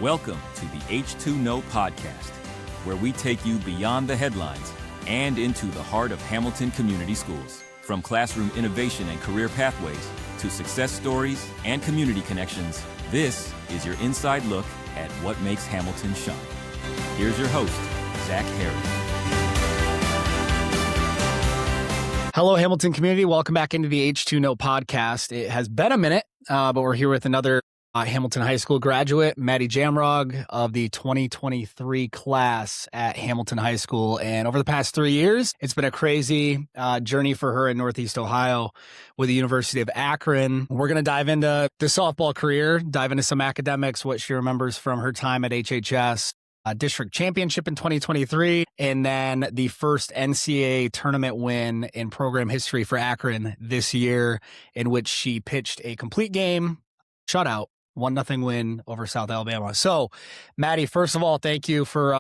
Welcome to the H2Know Podcast, where we take you beyond the headlines and into the heart of Hamilton Community Schools. From classroom innovation and career pathways to success stories and community connections, this is your inside look at what makes Hamilton shine. Here's your host, Zach Harry. Hello, Hamilton community. Welcome back into the H2Know Podcast. It has been a minute, but we're here with another Hamilton High School graduate, Madie Jamrog of the 2023 class at Hamilton High School. And over the past 3 years, it's been a crazy journey for her in Northeast Ohio with the University of Akron. We're going to dive into the softball career, dive into some academics, what she remembers from her time at HHS, district championship in 2023, and then the first NCAA tournament win in program history for Akron this year, in which she pitched a complete game, shutout, 1-0 win over South Alabama. So, Madie, first of all, thank you for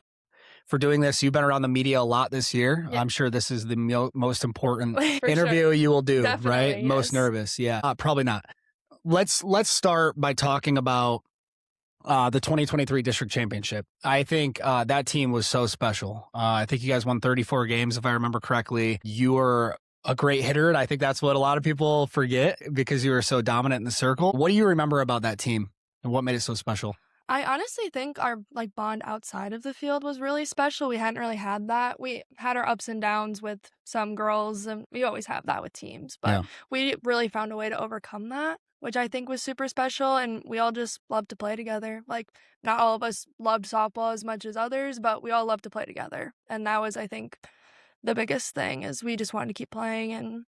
doing this. You've been around the media a lot this year. Yeah. I'm sure this is the most important interview you will do, definitely, right? Yes. Most nervous. Yeah, probably not. Let's start by talking about the 2023 district championship. I think that team was so special. I think you guys won 34 games, if I remember correctly. You were a great hitter, and I think that's what a lot of people forget because you were so dominant in the circle. What do you remember about that team, and what made it so special? I honestly think our bond outside of the field was really special. We hadn't really had that. We had our ups and downs with some girls, and we always have that with teams. But we really found a way to overcome that, which I think was super special, and we all just loved to play together. Not all of us loved softball as much as others, but we all loved to play together. And that was, I think, the biggest thing, is we just wanted to keep playing and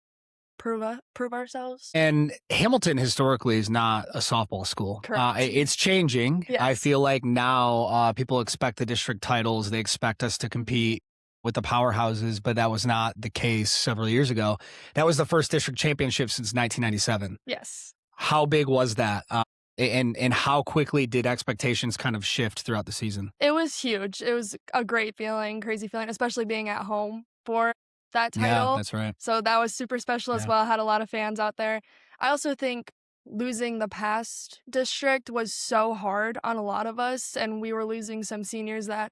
prove ourselves. And Hamilton historically is not a softball school. Correct. It's changing. Yes. I feel like now people expect the district titles. They expect us to compete with the powerhouses, but that was not the case several years ago. That was the first district championship since 1997. Yes. How big was that? And how quickly did expectations kind of shift throughout the season? It was huge. It was a great feeling, crazy feeling, especially being at home for that title. Yeah, that's right. So that was super special as well. Had a lot of fans out there. I also think losing the past district was so hard on a lot of us, and we were losing some seniors that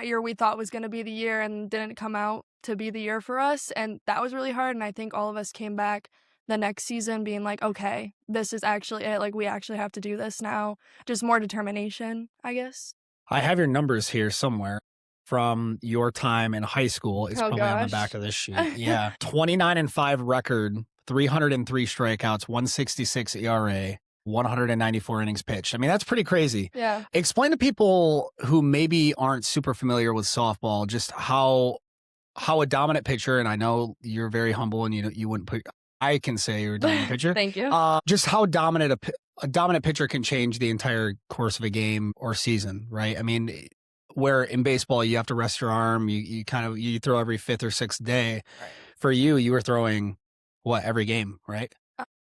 year we thought was going to be the year and didn't come out to be the year for us, and that was really hard. And I think all of us came back the next season being like, okay, this is actually it. We actually have to do this now. Just more determination, I guess. I have your numbers here somewhere from your time in high school. It's probably on the back of this sheet. Yeah. 29-5 record, 303 strikeouts, 166 ERA, 194 innings pitched. I mean, that's pretty crazy. Yeah. Explain to people who maybe aren't super familiar with softball just how a dominant pitcher, and I know you're very humble and you wouldn't put, I can say you're a dominant pitcher. Thank you. Just how dominant a dominant pitcher can change the entire course of a game or season, right? I mean, where in baseball you have to rest your arm, you throw every fifth or sixth day. Right. For you were throwing every game, right?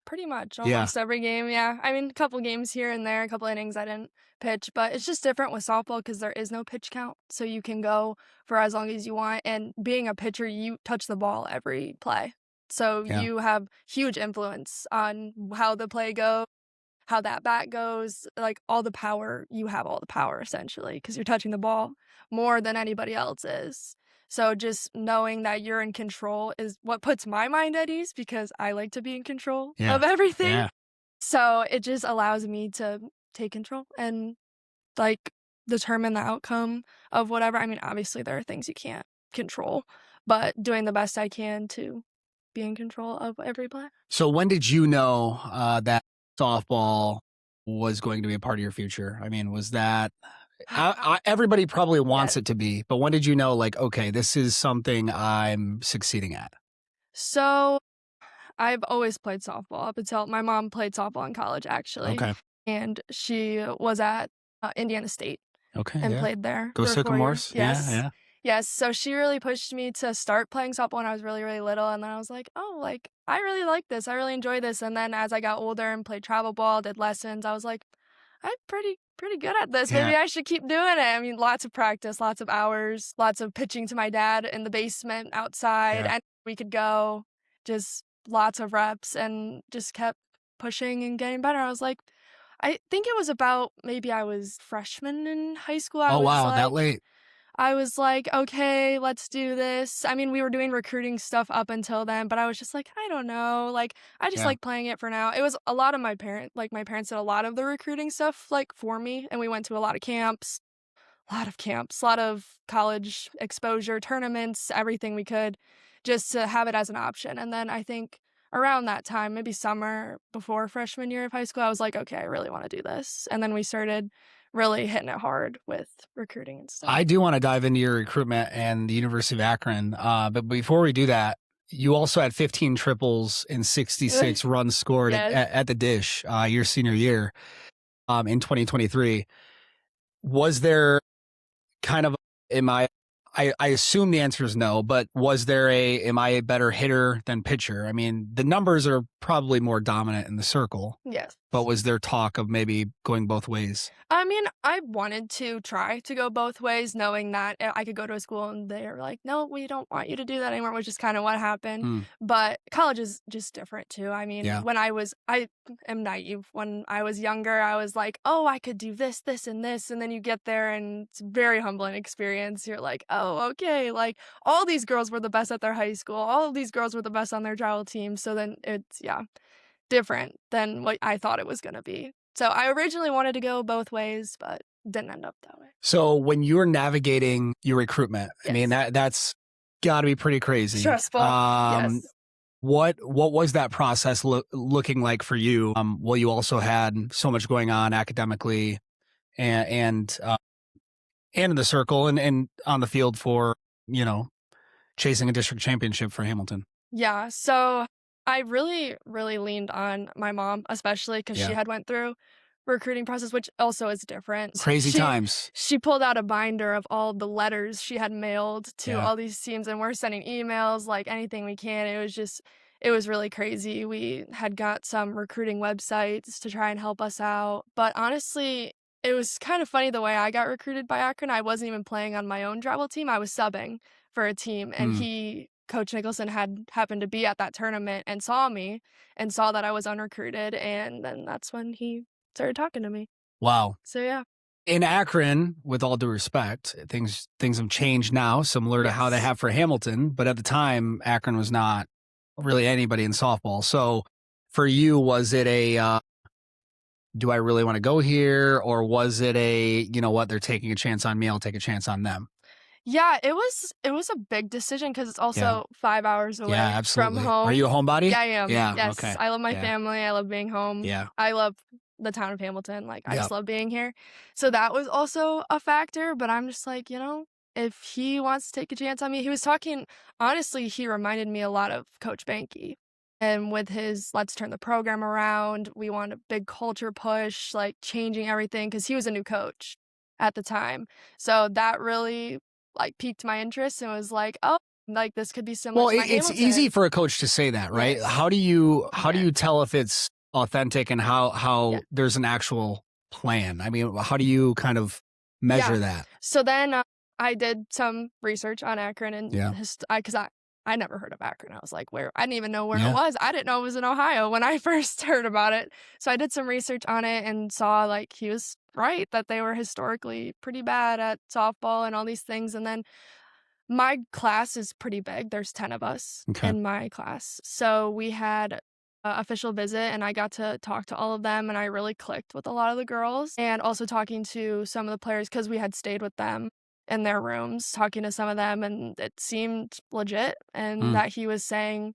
Pretty much almost every game. Yeah. I mean, a couple games here and there, a couple innings I didn't pitch, but it's just different with softball because there is no pitch count. So you can go for as long as you want. And being a pitcher, you touch the ball every play. So you have huge influence on how the play goes, how that bat goes, all the power. You have all the power essentially because you're touching the ball more than anybody else is. So just knowing that you're in control is what puts my mind at ease because I like to be in control of everything. Yeah. So it just allows me to take control and determine the outcome of whatever. I mean, obviously there are things you can't control, but doing the best I can to be in control of every play. So when did you know that softball was going to be a part of your future? I mean, was that everybody probably wants it to be, but when did you know okay, this is something I'm succeeding at? So I've always played softball up until my mom played softball in college actually. Okay. And she was at Indiana State. Okay. And played there. Go Sycamores. Yes. Yeah. Yes, so she really pushed me to start playing softball when I was really, really little, and then I was like, I really like this, I really enjoy this, and then as I got older and played travel ball, did lessons, I was like, I'm pretty good at this, maybe I should keep doing it. I mean, lots of practice, lots of hours, lots of pitching to my dad in the basement outside, and we could go, just lots of reps, and just kept pushing and getting better. I was like, I think it was about maybe I was freshman in high school. Oh, wow, that late. I was like, okay, let's do this. I mean, we were doing recruiting stuff up until then, but I was just like, I don't know. Like, I just Yeah. like playing it for now. It was a lot of my parents did a lot of the recruiting stuff like for me. And we went to a lot of camps, a lot of college exposure, tournaments, everything we could just to have it as an option. And then I think around that time, maybe summer before freshman year of high school, I was like, okay, I really want to do this. And then we started really hitting it hard with recruiting and stuff. I do want to dive into your recruitment and the University of Akron. But before we do that, you also had 15 triples and 66 runs scored Yes. at the dish your senior year in 2023. Was there kind of, I assume the answer is no, but was there am I a better hitter than pitcher? I mean, the numbers are probably more dominant in the circle. Yes. But was there talk of maybe going both ways? I mean, I wanted to try to go both ways, knowing that I could go to a school and they were like, no, we don't want you to do that anymore, which is kind of what happened. But college is just different too. I mean, Yeah. I am naive. When I was younger, I was like, oh, I could do this, this, and this. And then you get there and it's a very humbling experience. You're like, oh, okay. Like all these girls were the best at their high school. All of these girls were the best on their travel team. So then it's, different than what I thought it was going to be. So I originally wanted to go both ways, but didn't end up that way. So when you were navigating your recruitment, I mean, that's got to be pretty crazy. Stressful. Yes. What was that process looking like for you? Well, you also had so much going on academically and in the circle and on the field for, chasing a district championship for Hamilton. Yeah. So I really, really leaned on my mom, especially because she had went through recruiting process, which also is different. Crazy times. She pulled out a binder of all the letters she had mailed to all these teams, and we're sending emails, like anything we can. It was really crazy. We had got some recruiting websites to try and help us out. But honestly, it was kind of funny the way I got recruited by Akron. I wasn't even playing on my own travel team. I was subbing for a team, and Coach Nicholson had happened to be at that tournament and saw me and saw that I was unrecruited. And then that's when he started talking to me. Wow. So, yeah. In Akron, with all due respect, things have changed now, similar to how they have for Hamilton. But at the time, Akron was not really anybody in softball. So for you, was it do I really want to go here? Or was it you know what, they're taking a chance on me, I'll take a chance on them? Yeah, it was a big decision because it's also 5 hours away from home. Are you a homebody? Yeah, I am. Yeah, yes. okay. I love my family. I love being home. Yeah. I love the town of Hamilton. Like, I just love being here. So that was also a factor, but I'm just like, if he wants to take a chance on me, he was talking, honestly, he reminded me a lot of Coach Banky. And with his let's turn the program around, we want a big culture push, like changing everything, because he was a new coach at the time. So that really piqued my interest and was like, oh, like this could be similar to my it's Hamilton. easy for a coach to say that, right? Yes. How do you tell if it's authentic and how there's an actual plan? I mean, how do you kind of measure that? So then I did some research on Akron and because I never heard of Akron. I was like, where? I didn't even know where it was. I didn't know it was in Ohio when I first heard about it. So I did some research on it and saw he was right that they were historically pretty bad at softball and all these things. And then my class is pretty big. There's 10 of us in my class. So we had an official visit and I got to talk to all of them and I really clicked with a lot of the girls and also talking to some of the players because we had stayed with them in their rooms, talking to some of them, and it seemed legit and that he was saying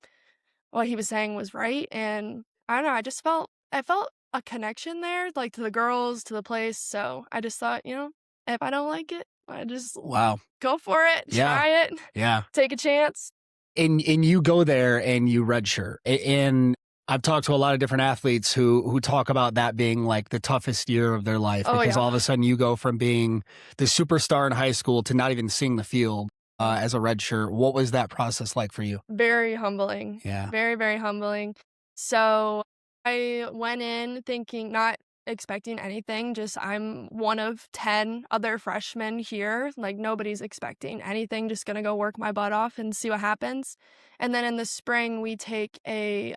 what he was saying was right. And I don't know, I felt a connection there, to the girls, to the place. So I just thought, if I don't like it, I just go for it, try it, take a chance. And you go there and you redshirt. And I've talked to a lot of different athletes who talk about that being the toughest year of their life because all of a sudden you go from being the superstar in high school to not even seeing the field as a redshirt. What was that process like for you? Very humbling. Yeah. Very, very humbling. So I went in thinking, not expecting anything, just I'm one of 10 other freshmen here. Nobody's expecting anything, just gonna go work my butt off and see what happens. And then in the spring, we take a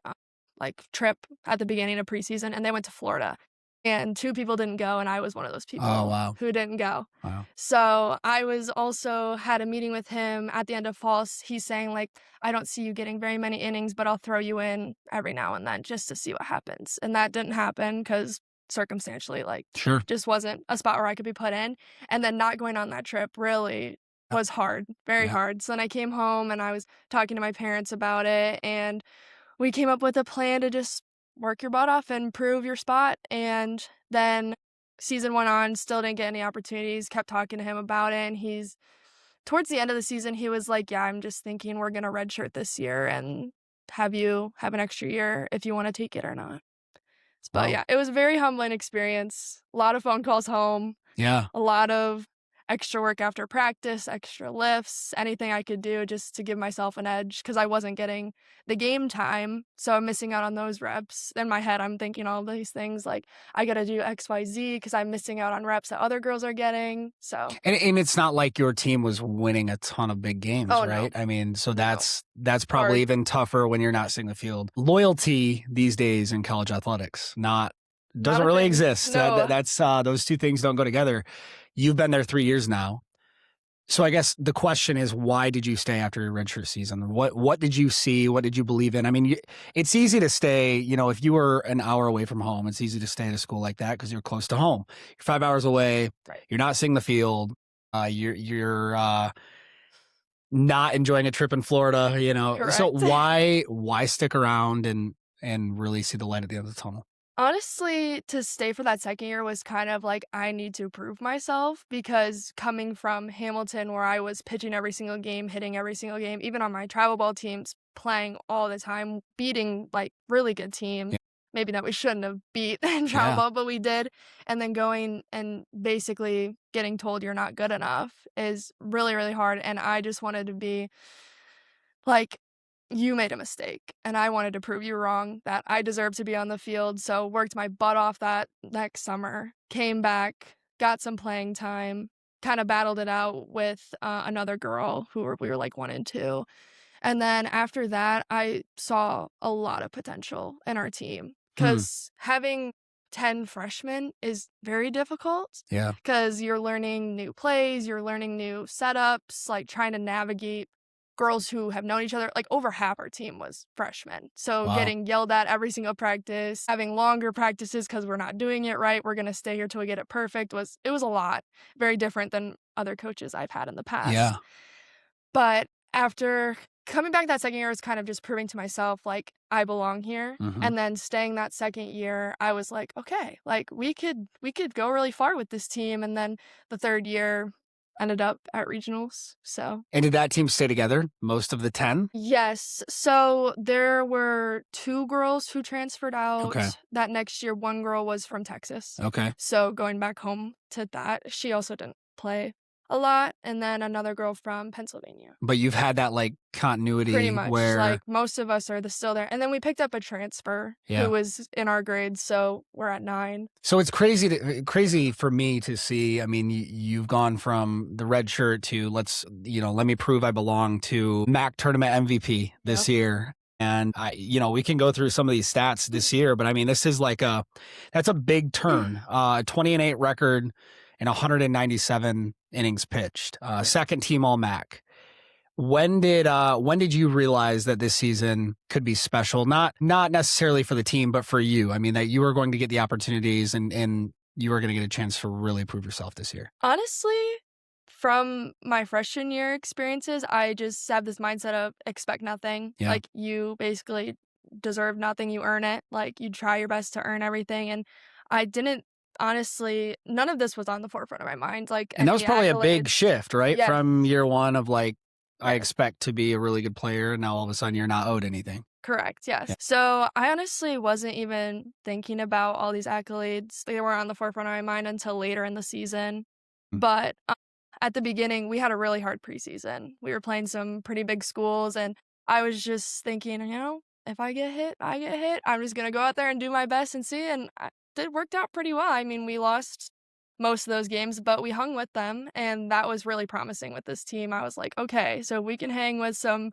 trip at the beginning of preseason, and they went to Florida. and 2 people didn't go, and I was one of those people who didn't go. Wow. So I was also had a meeting with him at the end of fall. He's saying, like, I don't see you getting very many innings, but I'll throw you in every now and then just to see what happens. And that didn't happen because circumstantially, like, Sure. just wasn't a spot where I could be put in. And then not going on that trip really was hard, very hard. So then I came home and I was talking to my parents about it, and we came up with a plan to just work your butt off and prove your spot. And then season went on, still didn't get any opportunities, kept talking to him about it. And towards the end of the season, he was like, yeah, I'm just thinking we're going to redshirt this year and have you have an extra year if you want to take it or not. But yeah, it was a very humbling experience. A lot of phone calls home. Yeah. A lot of extra work after practice, extra lifts, anything I could do just to give myself an edge because I wasn't getting the game time. So I'm missing out on those reps. In my head, I'm thinking all these things like I got to do X, Y, Z because I'm missing out on reps that other girls are getting. So and it's not like your team was winning a ton of big games, right? No. I mean, so that's probably even tougher when you're not seeing the field. Loyalty these days in college athletics doesn't really exist. No. That's those two things don't go together. You've been there 3 years now. So I guess the question is, why did you stay after your redshirt season? What did you see? What did you believe in? I mean, it's easy to stay, if you were an hour away from home, it's easy to stay at a school like that because you're close to home. You're 5 hours away. Right. You're not seeing the field. You're not enjoying a trip in Florida, Correct. So why stick around and really see the light at the end of the tunnel? Honestly, to stay for that second year was kind of like I need to prove myself because coming from Hamilton where I was pitching every single game, hitting every single game, even on my travel ball teams, playing all the time, beating like really good teams. Yeah. Maybe that we shouldn't have beat in travel ball, but we did. And then going and basically getting told you're not good enough is really, really hard. And I just wanted to be like, you made a mistake, and I wanted to prove you wrong, that I deserve to be on the field. So worked my butt off that next summer, came back, got some playing time, kind of battled it out with another girl we were like 1 and 2. And then after that, I saw a lot of potential in our team because having 10 freshmen is very difficult. Yeah. Because you're learning new plays, you're learning new setups, like trying to navigate girls who have known each other. Like over half our team was freshmen. So getting yelled at every single practice, having longer practices because we're not doing it right, we're going to stay here till we get it perfect, it was a lot. Very different than other coaches I've had in the past. Yeah. But after coming back that second year was kind of just proving to myself like I belong here. And then staying that second year, I was like, okay, like we could go really far with this team. And then the third year ended up at regionals. So. And did that team stay together, most of the 10? Yes. So there were 2 girls who transferred out. That next year. 1 girl was from Texas. Okay. So going back home to that, she also didn't play a lot. And then another girl from Pennsylvania. But you've had that like continuity pretty much where like most of us are still there. And then we picked up a transfer who was in our grade, so we're at 9. So it's crazy for me to see. I mean, you've gone from the red shirt to let me prove I belong to MAC tournament MVP this year. And we can go through some of these stats this year, but I mean, this is that's a big turn. 20-8 record and 197 innings pitched. Second team All MAC. When did you realize that this season could be special? Not necessarily for the team, but for you. I mean, that you were going to get the opportunities and you were going to get a chance to really prove yourself this year. Honestly, from my freshman year experiences, I just have this mindset of expect nothing. Yeah. Like you basically deserve nothing, you earn it. Like you try your best to earn everything. And I didn't. Honestly, none of this was on the forefront of my mind. And that was probably a big shift, right? Yeah. From year one of I expect to be a really good player, and now all of a sudden you're not owed anything. Correct, yes. Yeah. So I honestly wasn't even thinking about all these accolades. They weren't on the forefront of my mind until later in the season. But at the beginning, we had a really hard preseason. We were playing some pretty big schools, and I was just thinking, if I get hit, I get hit. I'm just going to go out there and do my best and see. And it worked out pretty well. I mean, we lost most of those games, but we hung with them, and that was really promising with this team. I was like, okay, so we can hang with some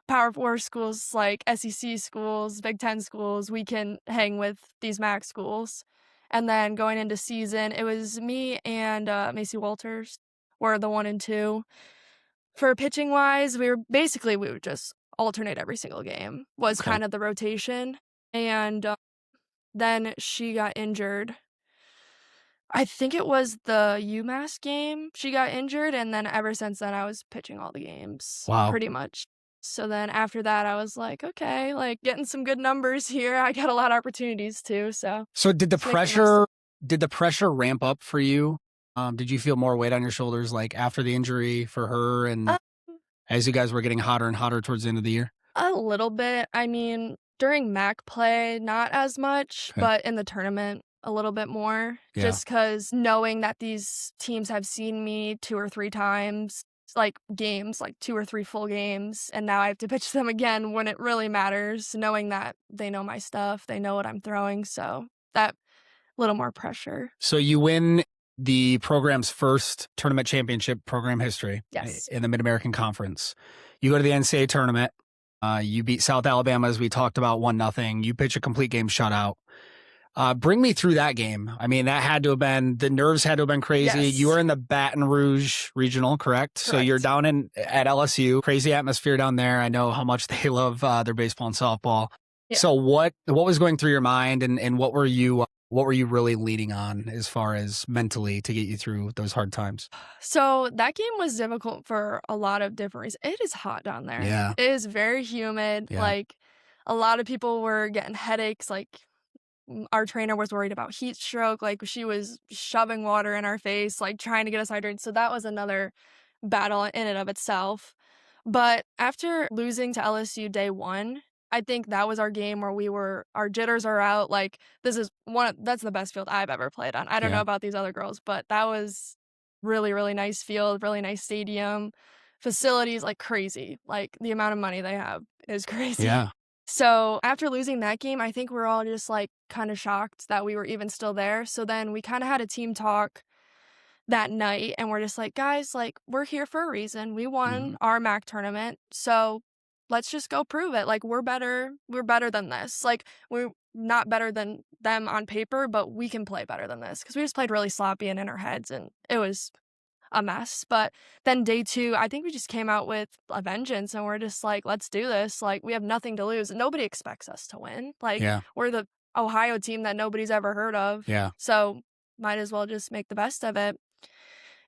Power 4 schools like SEC schools, Big Ten schools. We can hang with these MAC schools. And then going into season, it was me and Macy Walters were the 1 and 2. For pitching wise, we would just alternate every single game was Okay. kind of the rotation. And then she got injured. I think it was the UMass game she got injured, and then ever since then I was pitching all the games. Wow. Pretty much. So then after that I was like, okay, like getting some good numbers here. I got a lot of opportunities too, so. So did the pressure ramp up for you? Did you feel more weight on your shoulders like after the injury for her and as you guys were getting hotter and hotter towards the end of the year? A little bit. I mean, during MAC play, not as much, Okay. but in the tournament, a little bit more. Yeah. Just because knowing that these teams have seen me 2 or 3 times, like games, like 2 or 3 full games, and now I have to pitch them again when it really matters, knowing that they know my stuff, they know what I'm throwing, so that little more pressure. So you win the program's first tournament championship program history. Yes. In the Mid-American Conference. You go to the NCAA Tournament. You beat South Alabama, as we talked about, 1-0. You pitch a complete game shutout. Bring me through that game. I mean, that had to have been, the nerves had to have been crazy. Yes. You were in the Baton Rouge Regional, correct? So you're down at LSU. Crazy atmosphere down there. I know how much they love their baseball and softball. Yeah. So what was going through your mind, and what were you really leaning on as far as mentally to get you through those hard times? So that game was difficult for a lot of different reasons. It is hot down there. Yeah. It is very humid. Yeah. Like a lot of people were getting headaches. Like our trainer was worried about heat stroke. Like she was shoving water in our face, like trying to get us hydrated. So that was another battle in and of itself. But after losing to LSU day 1, I think that was our game where our jitters are out. Like that's the best field I've ever played on. I don't know about these other girls, but that was really, really nice field, really nice stadium, facilities, like crazy. Like the amount of money they have is crazy. Yeah. So after losing that game, I think we're all just like kind of shocked that we were even still there. So then we kind of had a team talk that night and we're just like, guys, like we're here for a reason. We won our MAC tournament. So let's just go prove it. Like we're better than this. Like we're not better than them on paper, but we can play better than this. Because we just played really sloppy and in our heads and it was a mess. But then day 2, I think we just came out with a vengeance and we're just like, let's do this. Like we have nothing to lose. Nobody expects us to win. Like we're the Ohio team that nobody's ever heard of. Yeah. So might as well just make the best of it.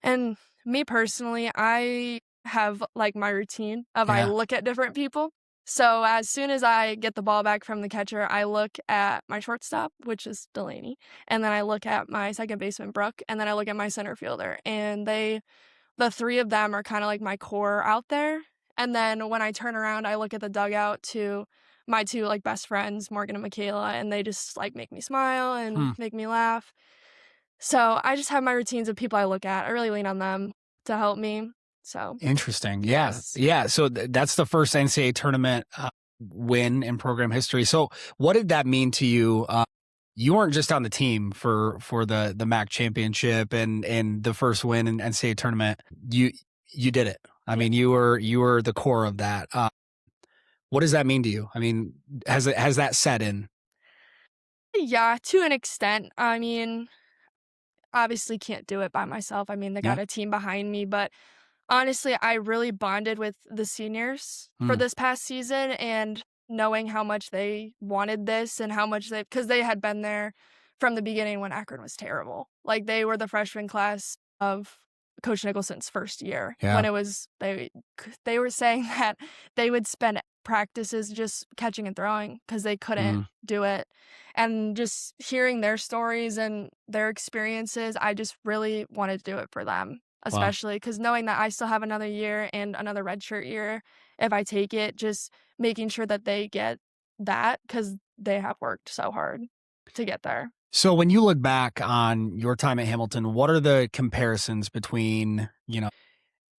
And me personally, I have like my routine of I look at different people. So as soon as I get the ball back from the catcher, I look at my shortstop, which is Delaney, and then I look at my second baseman, Brooke, and then I look at my center fielder. And the 3 of them are kind of like my core out there. And then when I turn around, I look at the dugout to my 2 like best friends, Morgan and Michaela, and they just like make me smile and make me laugh. So I just have my routines of people I look at. I really lean on them to help me. So interesting. Yes. Yeah. So that's the first NCAA tournament win in program history. So what did that mean to you? You weren't just on the team for the MAC championship and the first win in NCAA tournament. You did it. I mean, you were the core of that. What does that mean to you? I mean, has that set in? Yeah, to an extent. I mean, obviously can't do it by myself. I mean, they got a team behind me, but honestly, I really bonded with the seniors for this past season and knowing how much they wanted this and how much because they had been there from the beginning when Akron was terrible. Like they were the freshman class of Coach Nicholson's first year when it was, they were saying that they would spend practices just catching and throwing because they couldn't do it. And just hearing their stories and their experiences, I just really wanted to do it for them, especially because knowing that I still have another year and another redshirt year if I take it, just making sure that they get that because they have worked so hard to get there. So when you look back on your time at Hamilton, what are the comparisons between,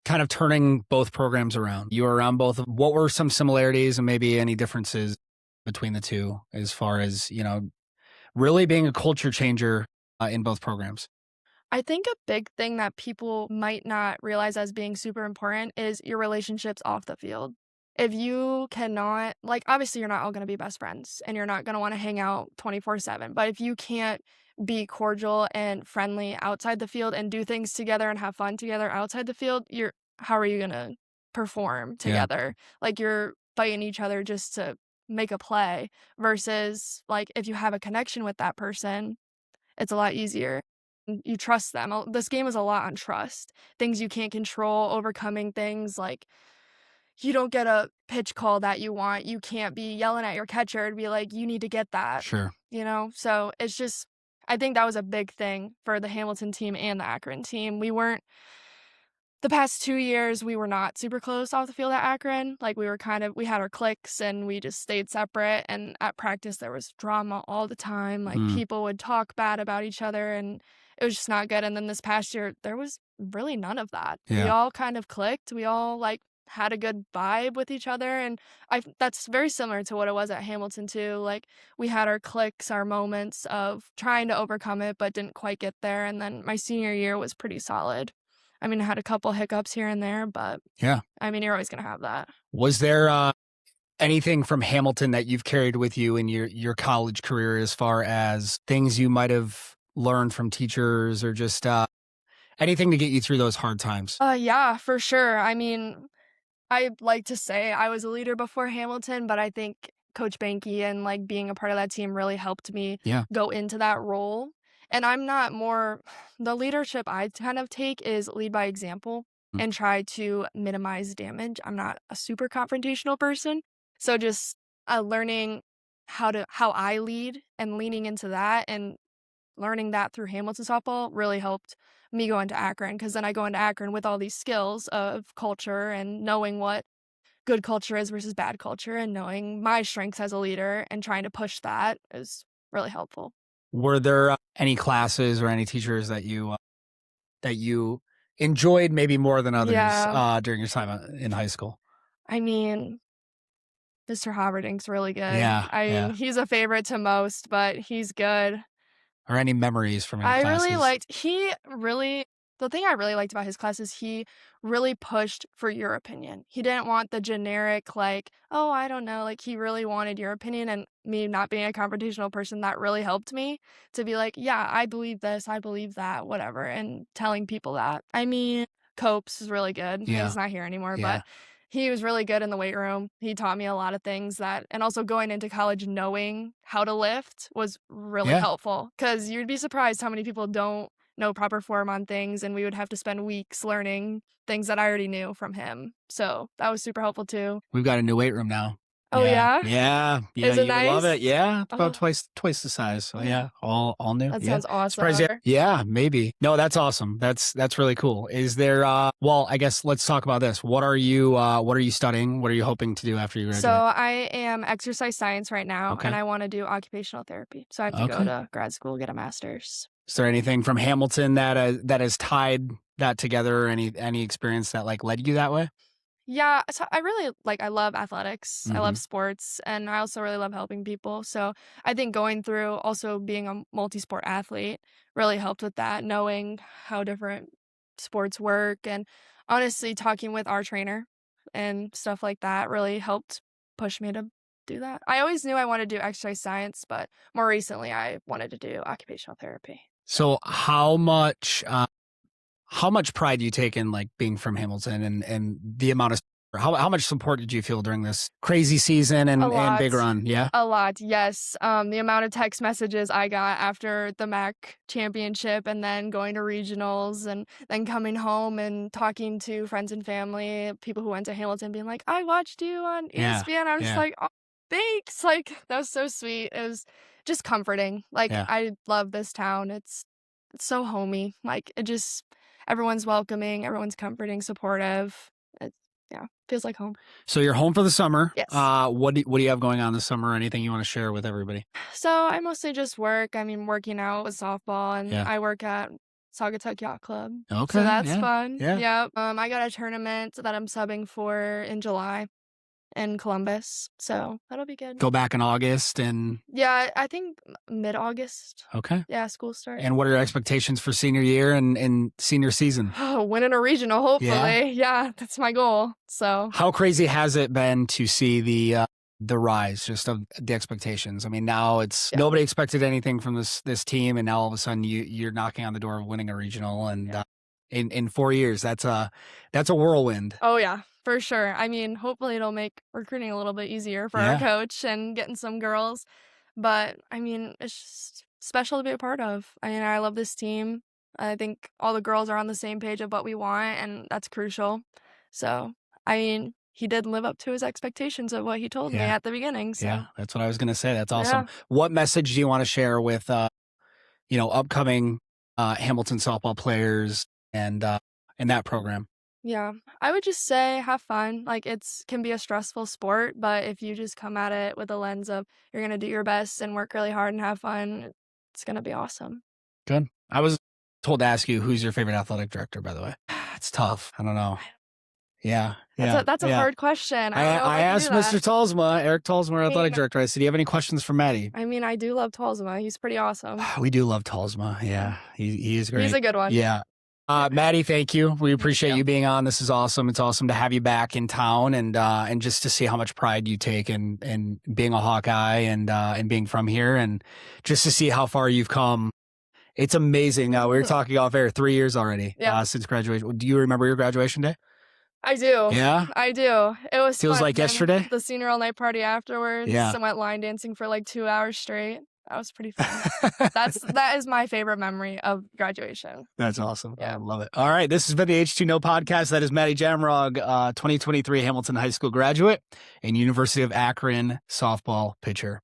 kind of turning both programs around? You were around both. What were some similarities and maybe any differences between the two as far as, really being a culture changer in both programs? I think a big thing that people might not realize as being super important is your relationships off the field. If you cannot, like, obviously you're not all going to be best friends and you're not going to want to hang out 24/7, but if you can't be cordial and friendly outside the field and do things together and have fun together outside the field, how are you going to perform together? Like, you're fighting each other just to make a play versus, like, if you have a connection with that person, it's a lot easier. You trust them. This game is a lot on trust. Things you can't control, overcoming things like you don't get a pitch call that you want. You can't be yelling at your catcher and be like, you need to get that. Sure. So it's just, I think that was a big thing for the Hamilton team and the Akron team. The past 2 years, we were not super close off the field at Akron. Like, we had our cliques and we just stayed separate. And at practice, there was drama all the time. Like, people would talk bad about each other and it was just not good. And then this past year, there was really none of that. Yeah. We all kind of clicked. We all had a good vibe with each other. And that's very similar to what it was at Hamilton too. Like, we had our cliques, our moments of trying to overcome it, but didn't quite get there. And then my senior year was pretty solid. I mean, I had a couple hiccups here and there, but yeah, I mean, you're always going to have that. Was there anything from Hamilton that you've carried with you in your college career as far as things you might have learned from teachers or just anything to get you through those hard times? Yeah, for sure. I mean, I'd like to say I was a leader before Hamilton, but I think Coach Banky and being a part of that team really helped me go into that role. And I'm not the leadership I kind of take is lead by example and try to minimize damage. I'm not a super confrontational person. So just learning how I lead and leaning into that and learning that through Hamilton softball really helped me go into Akron, because then I go into Akron with all these skills of culture and knowing what good culture is versus bad culture and knowing my strengths as a leader and trying to push that is really helpful. Were there any classes or any teachers that you enjoyed maybe more than others during your time in high school? I mean, Mr. Haverdink's really good. Yeah, I mean, he's a favorite to most, but he's good. Or any memories from any classes? The thing I really liked about his class is he really pushed for your opinion. He didn't want the generic, oh, I don't know. He really wanted your opinion, and me not being a confrontational person, that really helped me to be like, yeah, I believe this, I believe that, whatever, and telling people that. I mean, Copes is really good. Yeah. He's not here anymore, but he was really good in the weight room. He taught me a lot of things and also going into college knowing how to lift was really helpful, because you'd be surprised how many people don't know proper form on things, and we would have to spend weeks learning things that I already knew from him. So that was super helpful too. We've got a new weight room now. Oh, yeah? Yeah. Is it nice? Would love it. Yeah. It's about twice the size. So yeah, all new. That sounds awesome. Surprised yeah, maybe. No, that's awesome. That's really cool. Is there well, I guess let's talk about this. What are you studying? What are you hoping to do after you graduate? So I am exercise science right now, and I want to do occupational therapy. So I have to go to grad school, get a master's. Is there anything from Hamilton that has tied that together? Any experience that led you that way? Yeah, so I really I love athletics. I love sports, and I also really love helping people. So I think going through also being a multi-sport athlete really helped with that, knowing how different sports work, and honestly talking with our trainer and stuff like that really helped push me to do that. I always knew I wanted to do exercise science, but more recently I wanted to do occupational therapy. So how much pride do you take in being from Hamilton and the amount of how much support did you feel during this crazy season and big run? Yeah, a lot. Yes, the amount of text messages I got after the MAC championship, and then going to regionals, and then coming home and talking to friends and family, people who went to Hamilton, being like, "I watched you on ESPN." I'm just like, "Oh, thanks!" That was so sweet. It was just comforting. I love this town. It's so homey. Everyone's welcoming, everyone's comforting, supportive. Feels like home. So you're home for the summer. Yes. What do you have going on this summer? Anything you want to share with everybody? So I mostly just work. I mean, working out with softball, and I work at Saugatuck Yacht Club. Okay. So that's fun. Yeah. I got a tournament that I'm subbing for in July in Columbus. So that'll be good. Go back in August and... Yeah, I think mid-August. Okay. Yeah, school starts. And what are your expectations for senior year and senior season? Winning a regional, hopefully. Yeah, that's my goal. So how crazy has it been to see the rise just of the expectations. I mean, now it's nobody expected anything from this team, and now all of a sudden you're knocking on the door of winning a regional, and in 4 years, that's a whirlwind. Oh yeah, for sure. I mean, hopefully it'll make recruiting a little bit easier for our coach and getting some girls. But I mean, it's just special to be a part of. I mean, I love this team. I think all the girls are on the same page of what we want, and that's crucial. So, I mean, he did live up to his expectations of what he told me at the beginning. So. Yeah, that's what I was going to say. That's awesome. What message do you want to share with, upcoming Hamilton softball players and that program? Yeah, I would just say have fun. Like can be a stressful sport, but if you just come at it with a lens of you're going to do your best and work really hard and have fun, it's going to be awesome. Good. I was told to ask you, who's your favorite athletic director, by the way? It's tough. I don't know. Yeah. That's a hard question. I asked Mr. Talsma, Eric Talsma, our athletic director. I said, do you have any questions for Madie? I mean, I do love Talsma. He's pretty awesome. We do love Talsma. Yeah. He is great. He's a good one. Yeah. Madie, thank you. We appreciate you being on. This is awesome. It's awesome to have you back in town and just to see how much pride you take in being a Hawkeye and being from here, and just to see how far you've come. It's amazing. We were talking off air, 3 years already since graduation. Do you remember your graduation day? I do. Yeah? I do. It was Feels fun, like yesterday? The senior all night party afterwards. Yeah. I went line dancing for like 2 hours straight. That was pretty fun. That is my favorite memory of graduation. That's awesome. Yeah. I love it. All right. This has been the H2Know Podcast. That is Madie Jamrog, 2023 Hamilton High School graduate and University of Akron softball pitcher.